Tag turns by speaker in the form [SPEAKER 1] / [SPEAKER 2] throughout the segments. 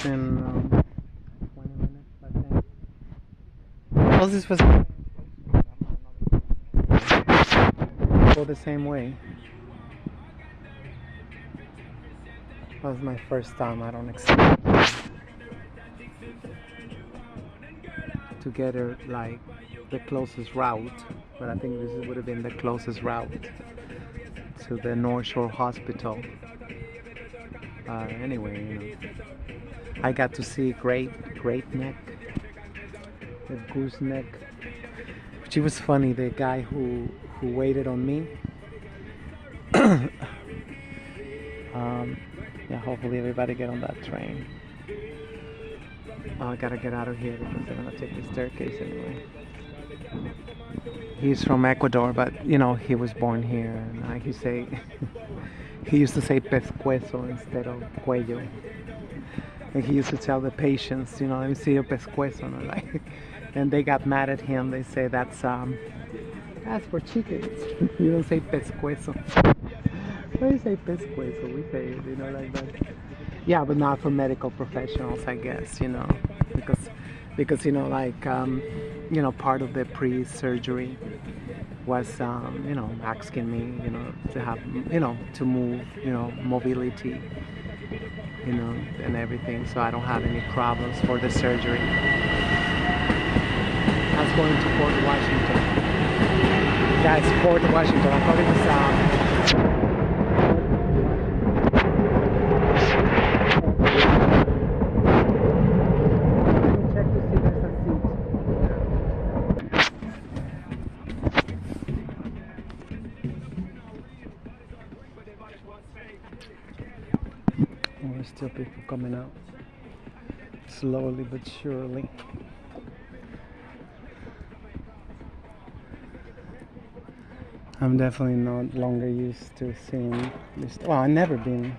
[SPEAKER 1] in 20 minutes, I think. Well, this was go the same way. That was my first time. I don't expect to get it like the closest route, but I think this would have been the closest route to the North Shore Hospital. Anyway, I got to see great neck, the gooseneck, which was funny. The guy who waited on me. Yeah, hopefully everybody get on that train. I gotta get out of here because they're gonna take the staircase anyway. He's from Ecuador, but he was born here, and he used to say pescuezo instead of cuello. And he used to tell the patients, let me see your pescuezo, and they got mad at him. They say that's for chickens. You don't say pescuezo. Why do you say pescuezo? We say it, like that. Yeah, but not for medical professionals, I guess, because part of the pre-surgery was, asking me, to have, to move, mobility, and everything, so I don't have any problems for the surgery. That's going to Port Washington. That's Port Washington. I thought it was, there's still people coming out, slowly but surely. I'm definitely not longer used to seeing this. Well, I've never been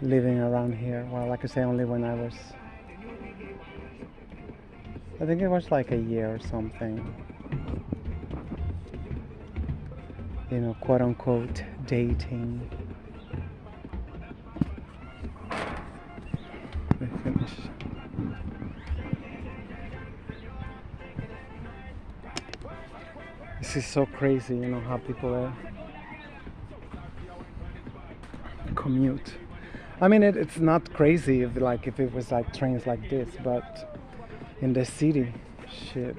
[SPEAKER 1] living around here. Well, like I say, only when I think it was like a year or something. Quote unquote dating. They finish. This is so crazy, how people commute. I mean, it's not crazy if it was like trains like this, but in the city, shit,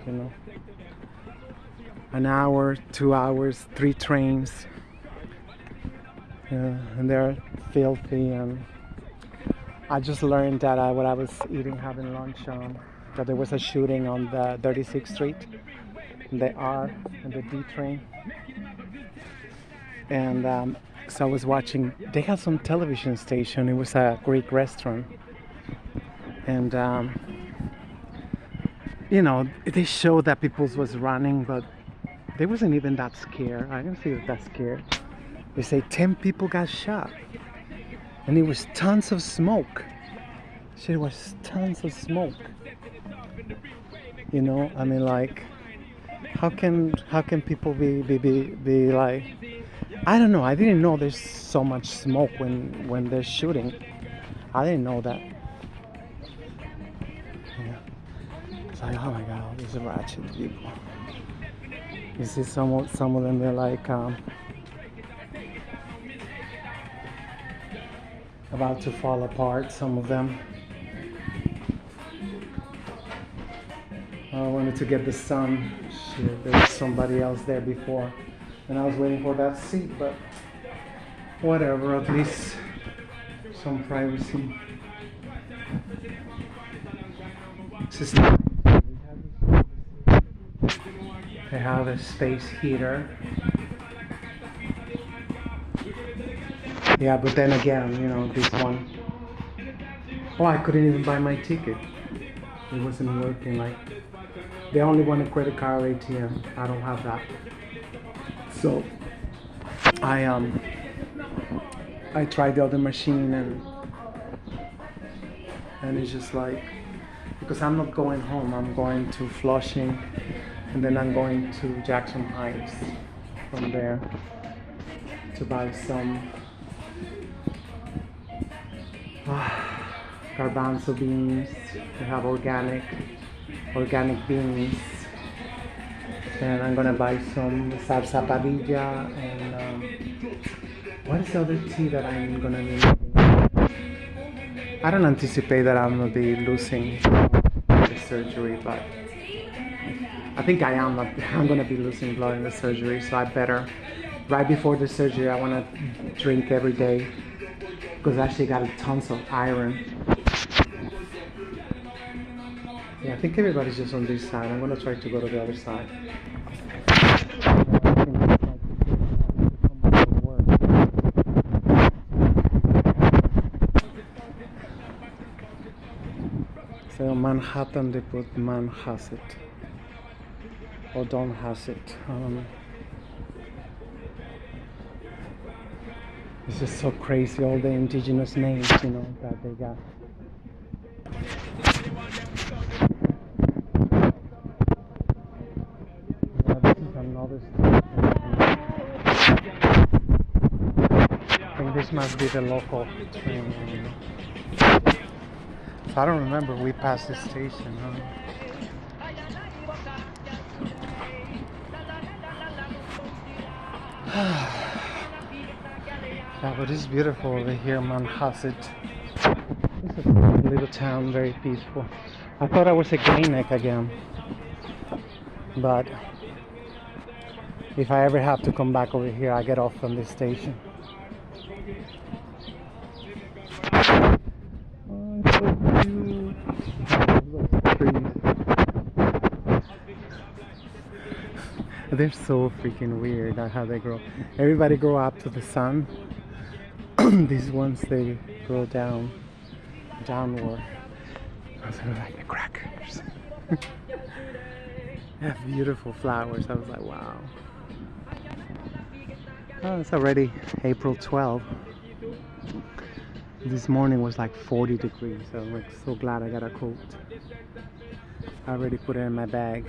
[SPEAKER 1] an hour, 2 hours, 3 trains, and they're filthy. And I just learned that when I was having lunch, that there was a shooting on the 36th Street, the R and the D train, and so I was watching. They had some television station. It was a Greek restaurant, and they showed that people was running, but they wasn't even that scared. I didn't feel that scared. They say 10 people got shot, and it was tons of smoke. Shit, was tons of smoke. I mean, like, how can people be like, I don't know. I didn't know there's so much smoke when they're shooting. I didn't know that. Yeah. It's like, oh my god, all these ratchet people. You see some of them, they're like about to fall apart, some of them. I wanted to get the sun. Shit, there was somebody else there before, and I was waiting for that seat, but whatever, at least some privacy. They have a space heater. Yeah, but then again, this one. Oh, I couldn't even buy my ticket. It wasn't working. Like, they only want a credit card or ATM. I don't have that. So I tried the other machine, and it's just like, because I'm not going home. I'm going to Flushing, and then I'm going to Jackson Heights from there to buy some Garbanzo beans. We have organic beans. And I'm gonna buy some salsa padilla and what is the other tea that I'm gonna need? I don't anticipate that I'm gonna be losing the surgery, but I think I am. I'm gonna be losing blood in the surgery, so I better. Right before the surgery, I wanna drink every day because I actually got tons of iron. Yeah, I think everybody's just on this side. I'm gonna try to go to the other side. So Manhattan, they put man has it or don't has it. I don't know. It's just so crazy, all the indigenous names, you know, that they got. Yeah, this is another station. I think this must be the local train. So I don't remember we passed this station, huh? Yeah, but it's beautiful over here, Manhasset. This is a little town, very peaceful. I thought I was a gay neck again, but if I ever have to come back over here, I get off from this station. Oh, it's so cute. Those trees. They're so freaking weird how they grow. Everybody grow up to the sun. These ones, they grow downward. Those are like the crackers. They have beautiful flowers. I was like, wow. Oh, it's already April 12th. This morning was like 40 degrees. So I'm like so glad I got a coat. I already put it in my bag.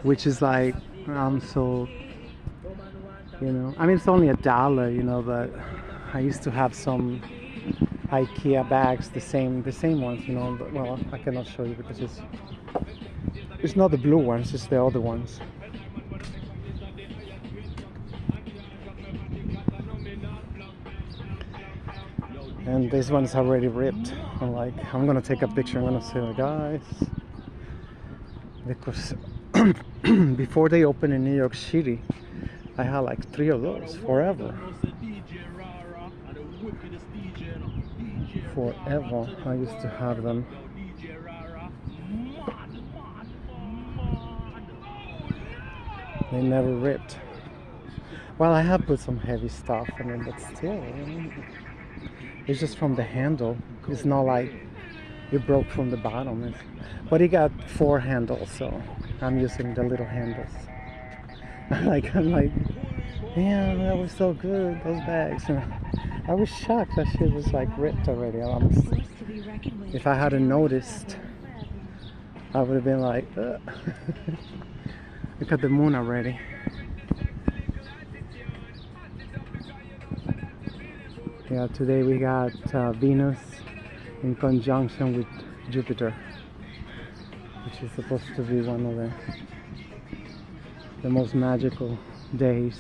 [SPEAKER 1] Which is like, I'm so, you know, I mean it's only $1, you know, but I used to have some IKEA bags, the same ones, you know, but, well, I cannot show you because it's not the blue ones, it's the other ones. And this one's already ripped. I'm like, I'm gonna take a picture, I'm gonna say, guys, because before they opened in New York City, I had like 3 of those forever. Forever, I used to have them. They never ripped. Well, I have put some heavy stuff in it, but still, it's just from the handle. It's not like it broke from the bottom. But it got 4 handles, so I'm using the little handles. I'm like, man, that was so good, those bags. I was shocked that shit was like ripped already. If I hadn't noticed, I would have been like, ugh. Look at the moon already. Yeah, today we got Venus in conjunction with Jupiter, which is supposed to be one of the most magical days,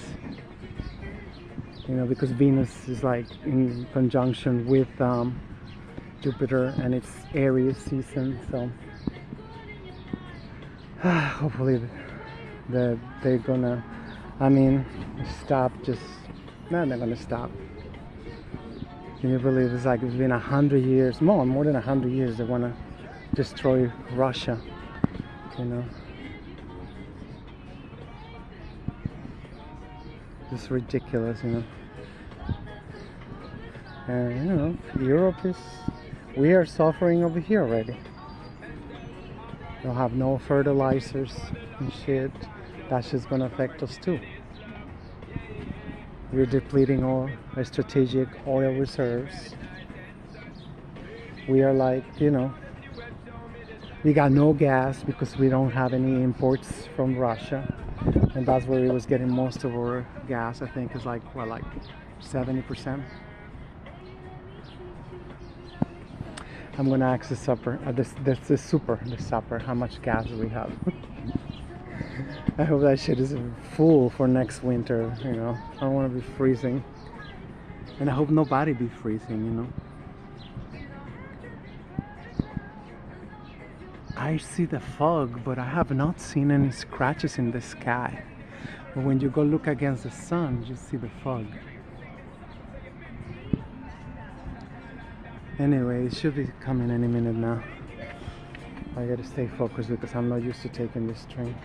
[SPEAKER 1] you know, because Venus is like in conjunction with Jupiter and it's Aries season, so hopefully they're gonna, I mean, stop, just, no, they're gonna stop. Can you believe it's like it's been 100 years, more than 100 years they want to destroy Russia, you know. It's ridiculous, you know. And you know, Europe is, we are suffering over here already. They'll have no fertilizers and shit. That's just gonna affect us too. We're depleting our strategic oil reserves. We are like, you know, we got no gas because we don't have any imports from Russia, and that's where we was getting most of our gas. I think is like, what, like 70%. I'm gonna ask the supper, the supper, how much gas we have. I hope that shit is full for next winter, you know. I don't want to be freezing. And I hope nobody be freezing, you know. I see the fog, but I have not seen any scratches in the sky. But when you go look against the sun, you see the fog. Anyway, it should be coming any minute now. I gotta stay focused because I'm not used to taking this train.